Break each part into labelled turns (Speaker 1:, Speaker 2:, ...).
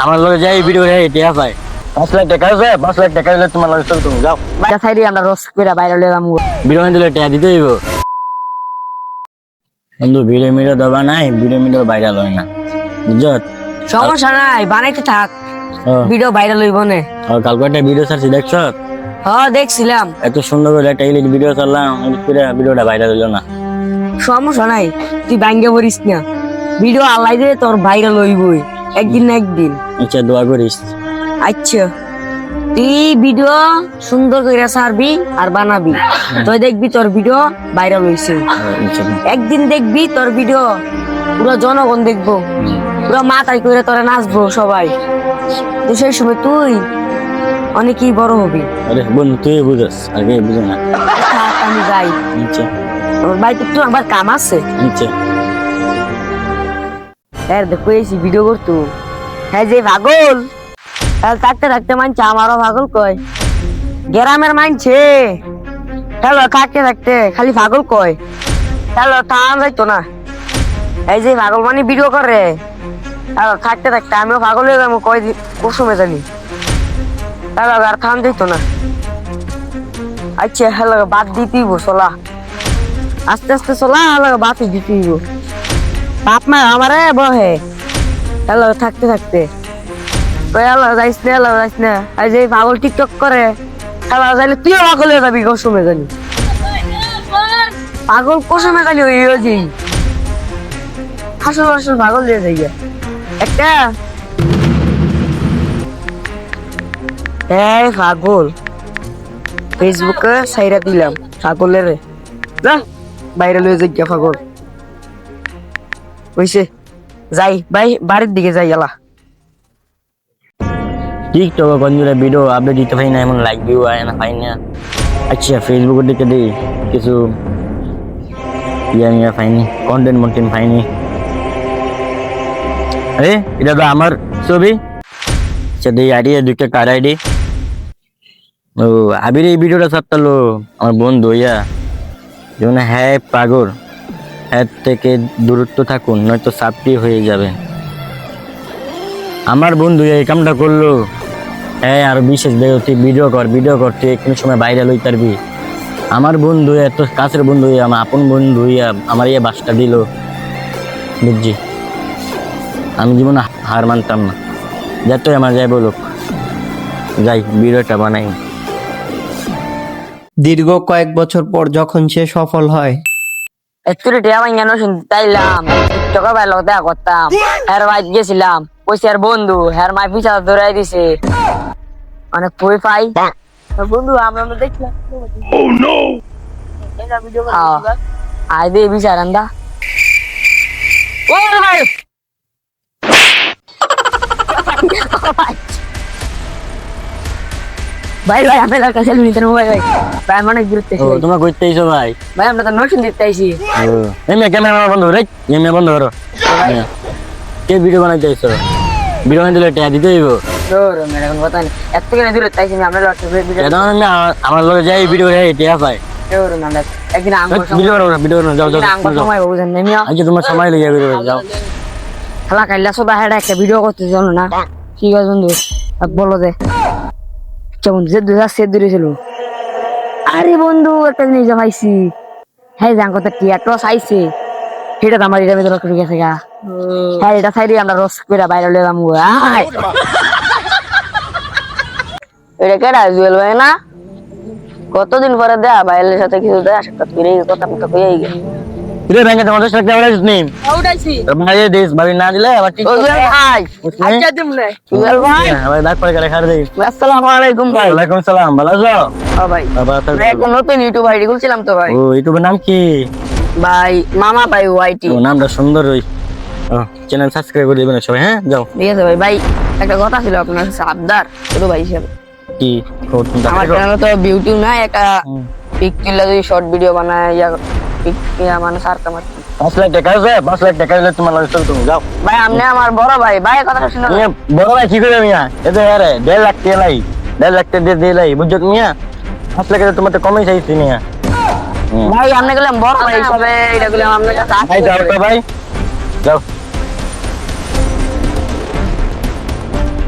Speaker 1: আমার লগে যাই ভিডিও রে টিয়া পাই 5 লাখ টাকা আছে 5 লাখ টাকা দিলে তোমার লগে চল তুমি যাও
Speaker 2: বাইরে সাইডে আমরা রস করে বাইরে লয়ে যাবো।
Speaker 1: ভিডিও দিলে টিয়া দিতে হইব বন্ধু ভিডিও দেবা নাই ভিডিও ভাইরাল হয় না বুঝছ
Speaker 2: সমস্যা নাই, বানাইতে থাক, ভিডিও ভাইরাল হইব না।
Speaker 1: কালকে একটা ভিডিও ছাড়ছি দেখছ
Speaker 2: হ্যাঁ দেখছিলাম।
Speaker 1: এত সুন্দর করে একটা এডিট ভিডিও ছাড়লাম ভিডিওটা ভাইরাল হলো না।
Speaker 2: সমস্যা নাই, তুই ভাঙ্গে পড়িস না, ভিডিও আল্লাহ দিলে তোর ভাইরাল হইবই একদিন না একদিন।
Speaker 1: আচ্ছা দোয়া করিস।
Speaker 2: আচ্ছা তুই ভিডিও সুন্দর করে ছাড়বি আর বানাবি, তুই দেখবি তোর ভিডিও ভাইরাল হইছে। একদিন দেখবি তোর ভিডিও পুরো জনগণ দেখবো, পুরো মাথায় করে তোরা নাচবো সবাই, তো সেই সময় তুই অনেকই বড় হবি।
Speaker 1: আরে বন্ধু তুই বুঝাস আগে বুঝো না।
Speaker 2: থাক, আমি যাই,
Speaker 1: আচ্ছা
Speaker 2: আমার বাড়িতে একটু আমার কাম আছে।
Speaker 1: আচ্ছা
Speaker 2: হ্যাঁ দেখো এসি ভিডিও করতো, হ্যাঁ যে পাগল থাকতে থাকতে মানছে আমারও পাগল কয়, গ্রামের মানছে হ্যালো থাকতে থাকতে খালি পাগল কয়, হ্যালো থাম যাইতো না। এই যে পাগল মানে ভিডিও করে, হ্যালো থাকতে থাকতে আমিও পাগল হয়ে যাবো কয় কুসুমে জানি, হ্যালো আর থাম যাইতো না। আচ্ছা হ্যালো বাদ দিতেইব চলা, আস্তে আস্তে চলা, হ্যালো বাদ দিতেইব। বাপ মা আমারে বহে হ্যালো থাকতে থাকতে হ্যালো যাইস না, হ্যালো যাইস না। এই যে পাগল টিকটক করে, হ্যালো যাইলে তুইও পাগল হয়ে যাবি কুসুমে জানি, পাগল কুসুমে জানি হয়ে যাই, আসল আসল পাগল হয়ে যাই একটা। এই পাগল ফেসবুকে সাইরা দিলাম পাগলের, যা বাইরে লয়ে যাই পাগল হইছে, যাই ভাই বাড়ির দিকে যাই এলা।
Speaker 1: টিকটক বন্ধুরা ভিডিও আপলোড দিতে পারি না, এমন লাইক ভিউ আয় না পাই না। আচ্ছা ফেসবুকের দিকে দিই কিছু ইয়া পাইনি, কন্টেন্ট পাইনি। আরে এটা তো আমার ছবি, আচ্ছা দিই আইডি দুইটা কার আইডি। ও আবির এই ভিডিওটা ছাড়তালো আমার বন্ধু ইয়া যেমন হ্যাঁ পাগল, হ্যাঁ থেকে দূরত্ব থাকুন নয়তো সাপটি হয়ে যাবে। আমার বন্ধু এই কামটা করলো, হ্যাঁ আর বিশেষ ভিডিও কর তুই কোনো সময় বাইরে লই পারবি। আমার বন্ধু এত কাছের বন্ধু, আমার আপন বন্ধু আমার ইয়ে বাসটা দিল, বুঝছি আমি জীবনে হার মানতাম না, যতই আমার যাই বলুক, যাই ভিডিওটা বানাই।
Speaker 3: দীর্ঘ কয়েক বছর পর যখন সে সফল হয়,
Speaker 2: একটু টিয়া ভাই কেন শুনতে চাইলাম, টিকটকের ভাই লোক দেখা করতাম, হের ভাই গেছিলাম পয়সার বন্ধু, হের মাই পিছা ধরাই দিছে অনেক পই পাই বন্ধু। আমরা দেখলাম আই দে বিচার আন্দা ও ভাই ভাই ভাই আমি লাগার কাছে নিতে না ভাই ভাই ভাই মানে ঘুরতে
Speaker 1: ও তোমরা কইতে আইছো ভাই?
Speaker 2: ভাই আমরা তো নতুন দিতে আইছি।
Speaker 1: ও এমনি ক্যামেরা বন্ধ রে, এমনি বন্ধ করো। কে ভিডিও বানাইতে আইছো? ভিডিও বানাইতে দিলে টাকা দিতে হইব।
Speaker 2: তোর মেরে কোন কথা নেই, এত থেকে দূরে তাইছি আমরা লড়তে ভিডিও
Speaker 1: এটা না আমার লগে যাই ভিডিও রে টাকা পাই।
Speaker 2: তোর আমরা একদিন আঙ্গুর
Speaker 1: ভিডিও যাও যাও
Speaker 2: আঙ্গুর সময় বুঝেন না মিয়া।
Speaker 1: আজকে তোমার সময় লেগে ভিডিও যাও।
Speaker 2: খেলা কাইলা সব হেডা একটা ভিডিও করতে জানো না, ঠিক আছে বন্ধু বলো দে কেমন যে দুজা সে দূরে ছিল। আরে বন্ধু একটা জিনিস পাইছি, হ্যাঁ জান কথা কি একটা চাইছে সেটা তো আমার এটা ভিতরে ঢুকে গেছে গা। হ্যাঁ এটা সাইডে আমরা রস করে বাইরে লয়ে যাবো। এটা কেডা জুয়েল ভাই না? কতদিন পরে দেয়া ভাইয়ের সাথে কিছু দেয়া সাক্ষাৎ করে কথা কথা কইয়াই গে।
Speaker 1: রে ব্যাংকে তোমাদের সাথে কেমন আছিস নি?
Speaker 2: উঠাইছি
Speaker 1: ভাই দেশ ভাই না দিলে আবার ঠিক
Speaker 2: ও জুয়েল ভাই আচ্ছা দিমনে জুয়েল ভাই
Speaker 1: ভাই ডাক করে করে খাড়া দেই।
Speaker 2: আসসালামু আলাইকুম ভাই।
Speaker 1: ওয়ালাইকুম সালাম, ভালো আছো?
Speaker 2: হ্যাঁ ভাই এখন নতুন ইউটিউব আইডি খুলছিলাম তো ভাই।
Speaker 1: ও ইউটিউবের নাম কি
Speaker 2: ভাই মামা ভাই ওয়াইটি।
Speaker 1: ও নামটা সুন্দর, ওই চ্যানেল সাবস্ক্রাইব করে দিবেন সবাই। হ্যাঁ যাও।
Speaker 2: ঠিক আছে ভাই। ভাই একটা কথা ছিল আপনার কাছে আবদার, ছোট ভাই হিসেবে।
Speaker 1: কি
Speaker 2: আমার চ্যানেলে তো বিউটি নাই, একটা পিক তুললে যদি শর্ট ভিডিও বানায় পিক মানে সারতাম।
Speaker 1: 5 লাখ টাকা আছে, 5 লাখ টাকা দিলে তোমার লগে চল তুমি যাও।
Speaker 2: ভাই আপনি আমার বড় ভাই, ভাই কথাটা শুনুন।
Speaker 1: তুমি বড় ভাই কি করে মিয়া? এতে আরে 1.5 লাখ টাকা লাই, 1.5 লাখ টাকা দিয়ে লাই, বুঝছো মিয়া? 5 লাখ তোমার তো কমই চাইছি মিয়া।
Speaker 2: ভাই আপনি গেলাম বড় ভাই হিসাবে এটা গেলাম আপনার কাছে
Speaker 1: ভাই যাও তো ভাই যাও।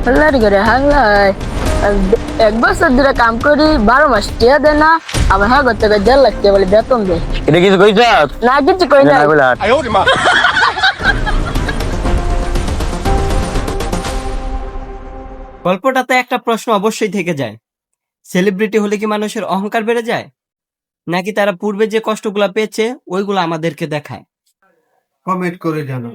Speaker 2: হাল্লার ঘরে হাল্লাই এক বছর ধরে কাম করি 12 মাস টিয়া দেয় না আবার হ্যাঁ করতে 1.5 লাখ টাকা বলে বেতন দেয়
Speaker 1: এটা কিছু কইছ
Speaker 2: না কিছু কই না
Speaker 3: গল্পটাতে একটা প্রশ্ন অবশ্যই থেকে যায়, সেলিব্রিটি হলে কি মানুষের অহংকার বেড়ে যায়, নাকি তারা পূর্বে যে কষ্টগুলা পেয়েছে ওইগুলো আমাদেরকে দেখায়? কমেন্ট করে জানাও।